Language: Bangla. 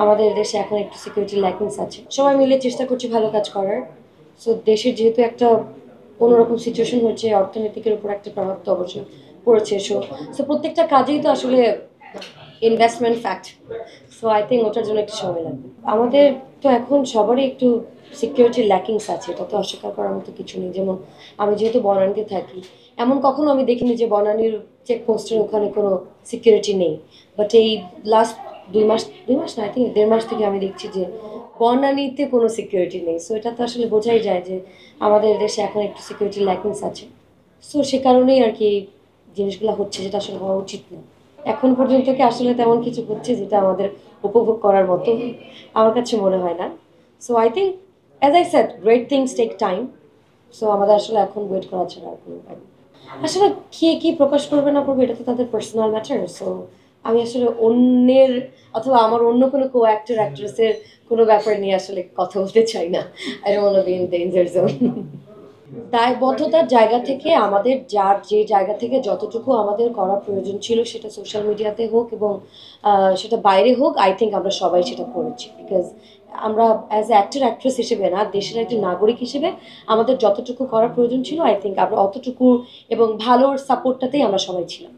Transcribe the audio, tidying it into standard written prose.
আমাদের দেশে এখন একটু সিকিউরিটি ল্যাকিংস আছে, সবাই মিলে চেষ্টা করছি ভালো কাজ করার। সো দেশের যেহেতু একটা অন্যরকম সিচুয়েশন হচ্ছে, অর্থনীতির উপর একটা প্রভাব তো অবশ্যই পড়েছে। সো সো প্রত্যেকটা কাজেই তো আসলে investment fact. So I think ওটার জন্য একটু সময় লাগবে। আমাদের তো এখন সবারই একটু সিকিউরিটি ল্যাকিংস আছে, এটা তো অস্বীকার করার মতো কিছু নেই। যেমন আমি যেহেতু বনানীতে থাকি, এমন কখনো আমি দেখিনি যে বনানীর চেকপোস্টের ওখানে কোনো সিকিউরিটি নেই। বাট এই লাস্ট 2 মাস, 2 মাস না, আই থিঙ্ক 1.5 মাস থেকে আমি দেখছি যে বনানীতে কোনো সিকিউরিটি নেই। সো এটা তো আসলে বোঝাই যায় যে আমাদের দেশে এখন একটু সিকিউরিটি ল্যাকিংস আছে। সো সে কারণেই আর কি জিনিসগুলো হচ্ছে, যেটা আসলে হওয়া উচিত না। এখন পর্যন্ত কি আসলে তেমন কিছু হচ্ছে যেটা আমাদের উপভোগ করার মতো? আমার কাছে মনে হয় না। So I think, as I said, great things take time. So আমাদের আসলে এখন ওয়েট করা ছাড়া আর কোনো উপায় নেই। আসলে কে কি প্রকাশ করবে না করবে এটা তো তাদের পার্সোনাল ম্যাটার। সো আমি আসলে অন্যের অথবা আমার অন্য কোনো কো অ্যাক্টর অ্যাক্ট্রেসের কোনো ব্যাপার নিয়ে আসলে কথা বলতে চাই না। I don't want to be in danger zone. দায়বদ্ধতার জায়গা থেকে আমাদের যার যে জায়গা থেকে যতটুকু আমাদের করা প্রয়োজন ছিল, সেটা সোশ্যাল মিডিয়াতে হোক এবং সেটা বাইরে হোক, আই থিঙ্ক আমরা সবাই সেটা করেছি। বিকজ আমরা অ্যাজ অ্যাক্টর অ্যাক্ট্রেস হিসেবে না, দেশের একজন নাগরিক হিসেবে আমাদের যতটুকু করার প্রয়োজন ছিল, আই থিঙ্ক আমরা অতটুকু এবং ভালোর সাপোর্টটাতেই আমরা সবাই ছিলাম।